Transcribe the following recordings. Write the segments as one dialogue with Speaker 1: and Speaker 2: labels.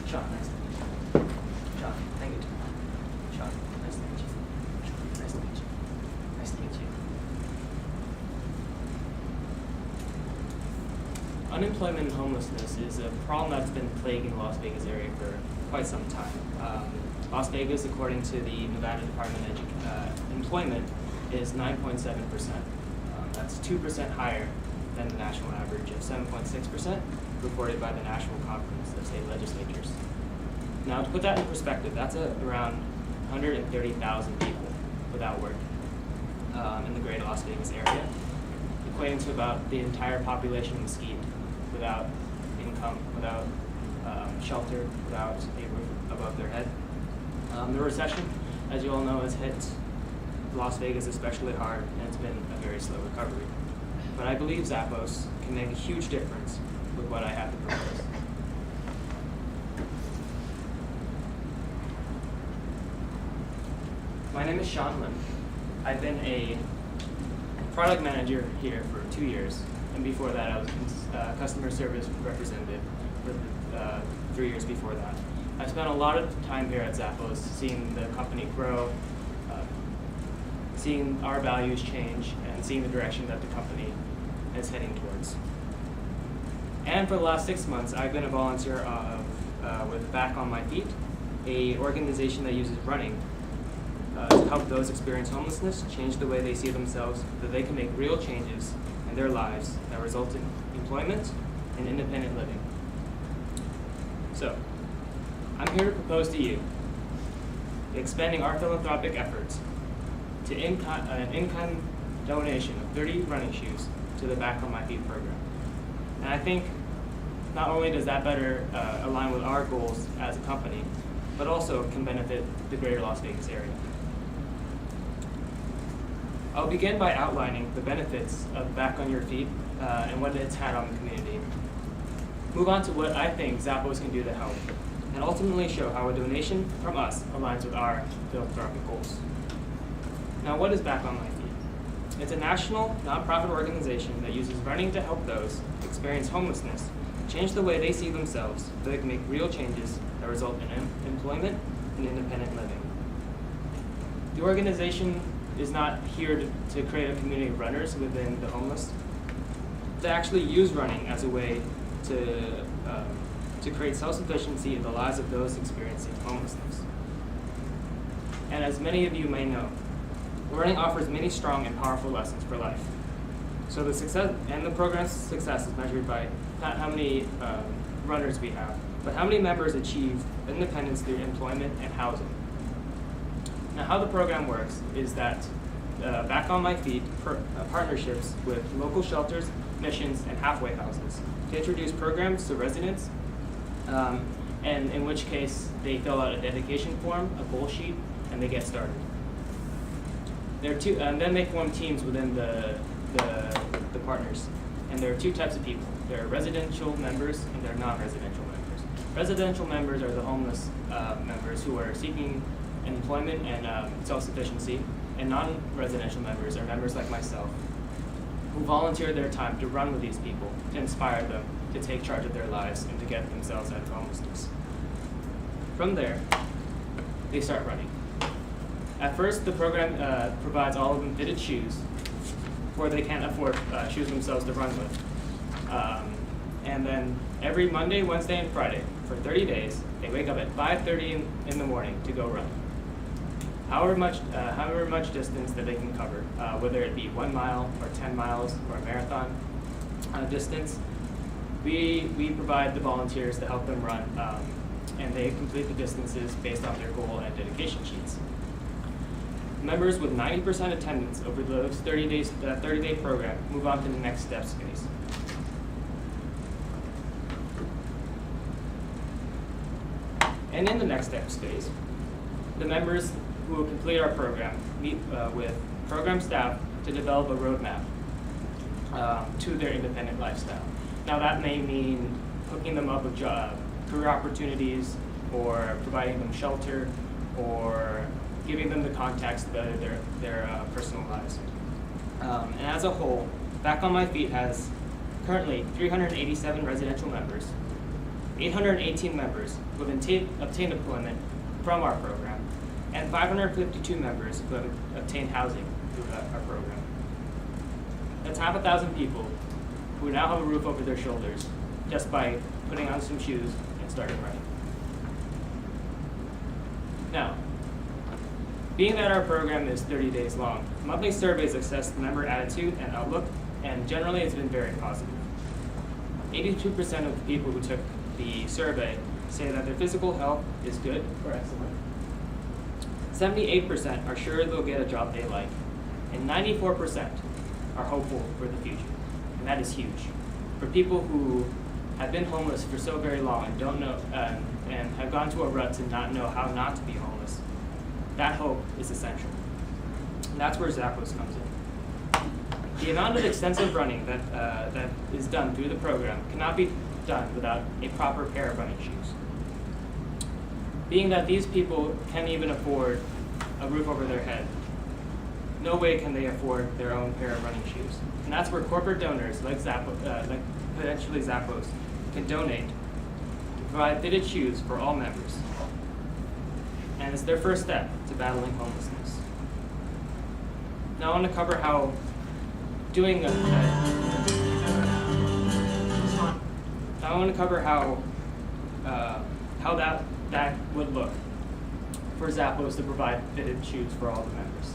Speaker 1: Sean, nice to meet you. Sean, thank you. Sean, nice to meet you. Sean, nice to meet you. Nice to meet you. Unemployment and homelessness is a problem that's been plaguing the Las Vegas area for quite some time. Las Vegas, according to the Nevada Department of Employment, is 9.7%. That's 2% higher than the national average of 7.6%, reported by the National Conference of State Legislatures. Now, to put that in perspective, that's around 130,000 people without work in the greater Las Vegas area, equating to about the entire population of Mesquite, without income, without shelter, without a roof above their head. The recession, as you all know, has hit Las Vegas especially hard, and it's been a very slow recovery. But I believe Zappos can make a huge difference with what I have to propose. My name is Sean Lim. I've been a product manager here for 2 years, and before that I was a customer service representative for 3 years before that. I've spent a lot of time here at Zappos seeing the company grow, seeing our values change, and seeing the direction that the company is heading towards. And for the last 6 months, I've been a volunteer with Back on My Feet, a organization that uses running to help those experience homelessness change the way they see themselves, so that they can make real changes in their lives that result in employment and independent living. So, I'm here to propose to you expanding our philanthropic efforts to an in-kind donation of 30 running shoes to the Back on My Feet program. And I think not only does that better align with our goals as a company, but also can benefit the greater Las Vegas area. I'll begin by outlining the benefits of Back on Your Feet and what it's had on the community. Move on to what I think Zappos can do to help, and ultimately show how a donation from us aligns with our philanthropic goals. Now, what is Back on My Feet? It's a national, nonprofit organization that uses running to help those who experience homelessness change the way they see themselves so they can make real changes that result in employment and independent living. The organization is not here to create a community of runners within the homeless, to actually use running as a way to create self-sufficiency in the lives of those experiencing homelessness. And as many of you may know, running offers many strong and powerful lessons for life. So the success and the program's success is measured by not how many runners we have, but how many members achieve independence through employment and housing. Now, how the program works is that Back on My Feet partnerships with local shelters, missions, and halfway houses to introduce programs to residents, and in which case they fill out a dedication form, a goal sheet, and they get started. And then they form teams within the partners. And there are two types of people. There are residential members and there are non-residential members. Residential members are the homeless members who are seeking employment and self-sufficiency, and non-residential members are members like myself who volunteer their time to run with these people, to inspire them to take charge of their lives and to get themselves out of homelessness. From there, they start running. At first, the program provides all of them fitted shoes, for they can't afford shoes themselves to run with. And then every Monday, Wednesday, and Friday, for 30 days, they wake up at 5:30 in the morning to go run. However much distance that they can cover, whether it be 1 mile or 10 miles or a marathon distance, we provide the volunteers to help them run, and they complete the distances based on their goal and dedication sheets. Members with 90% attendance over those 30-day program move on to the next steps phase. And in the next steps phase, the members who will complete our program meet with program staff to develop a roadmap to their independent lifestyle. Now, that may mean hooking them up with career opportunities, or providing them shelter, or giving them the contacts to better their personal lives. And as a whole, Back on My Feet has currently 387 residential members, 818 members who have obtained employment from our program, and 552 members who have obtained housing through our program. That's half a thousand people who now have a roof over their shoulders just by putting on some shoes and starting running. Now, being that our program is 30 days long, monthly surveys assess member attitude and outlook, and generally it's been very positive. 82% of the people who took the survey say that their physical health is good or excellent. 78% are sure they'll get a job they like, and 94% are hopeful for the future. And that is huge. For people who have been homeless for so very long and don't know, and have gone to a rut to not know how not to be homeless, that hope is essential. And that's where Zappos comes in. The amount of extensive running that is done through the program cannot be done without a proper pair of running shoes. Being that these people can't even afford a roof over their head, no way can they afford their own pair of running shoes. And that's where corporate donors like potentially Zappos can donate to provide fitted shoes for all members. And it's their first step to battling homelessness. Now I want to cover how that would look for Zappos to provide fitted shoes for all the members.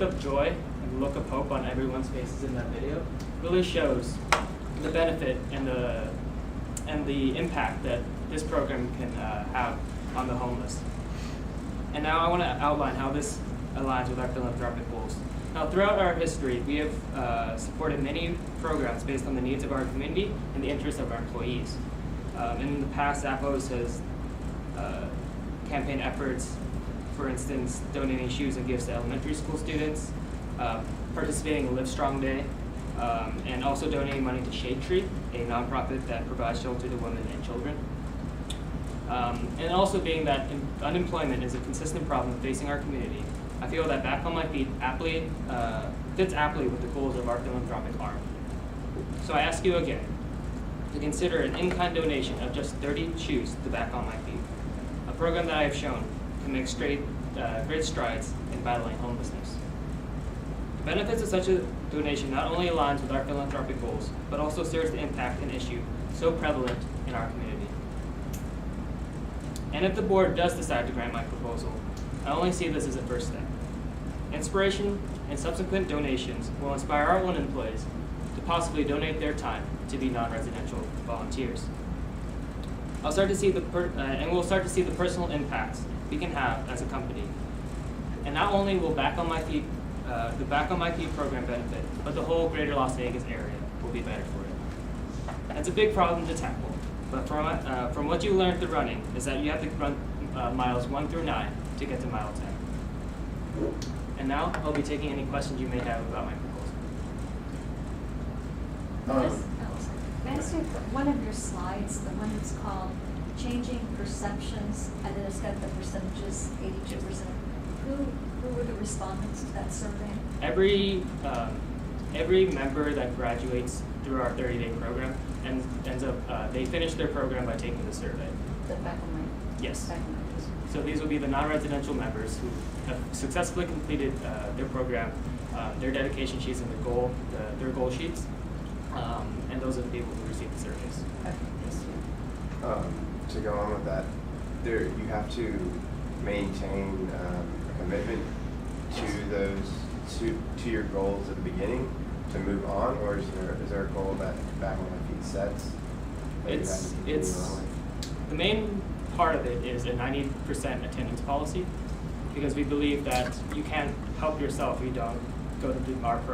Speaker 1: Of joy and the look of hope on everyone's faces in that video really shows the benefit and the impact that this program can have on the homeless. And now I want to outline how this aligns with our philanthropic goals. Now, throughout our history, we have supported many programs based on the needs of our community and the interests of our employees. In the past, Zappos has campaign efforts, for instance, donating shoes and gifts to elementary school students, participating in Live Strong Day, and also donating money to Shade Tree, a nonprofit that provides shelter to women and children. And also being that unemployment is a consistent problem facing our community, I feel that Back on My Feet fits aptly with the goals of our philanthropic arm. So I ask you again to consider an in-kind donation of just 30 shoes to Back on My Feet, a program that I have shown can make great strides in battling homelessness. The benefits of such a donation not only aligns with our philanthropic goals, but also serves to impact an issue so prevalent in our community. And if the board does decide to grant my proposal, I only see this as a first step. Inspiration and subsequent donations will inspire our own employees to possibly donate their time to be non-residential volunteers. We'll start to see the personal impacts we can have as a company. And not only will the Back on My Feet program benefit, but the whole greater Las Vegas area will be better for it. It's a big problem to tackle, but from what you learned through running is that you have to run miles 1 through 9 to get to mile 10. And now I'll be taking any questions you may have about my proposal.
Speaker 2: May I ask you, one of your slides, the one that's called Changing Perceptions, and then it's got the percentages, 82%. Who were the respondents to that survey?
Speaker 1: Every member that graduates through our 30-day program ends up, they finish their program by taking the survey.
Speaker 2: The Back on My
Speaker 1: Yes.
Speaker 2: Back on My
Speaker 1: So these will be the non-residential members who have successfully completed their program, their dedication sheets and their goal sheets, and those are the people who receive the surveys.
Speaker 2: Okay.
Speaker 1: Yes.
Speaker 3: To go on with that, you have to maintain a commitment to those to your goals at the beginning. to move on, or is there a goal that back on my feet sets? that you have to continue
Speaker 1: It's
Speaker 3: on with?
Speaker 1: the main part of it is a 90% attendance policy, because we believe that you can't help yourself if you don't go to our program.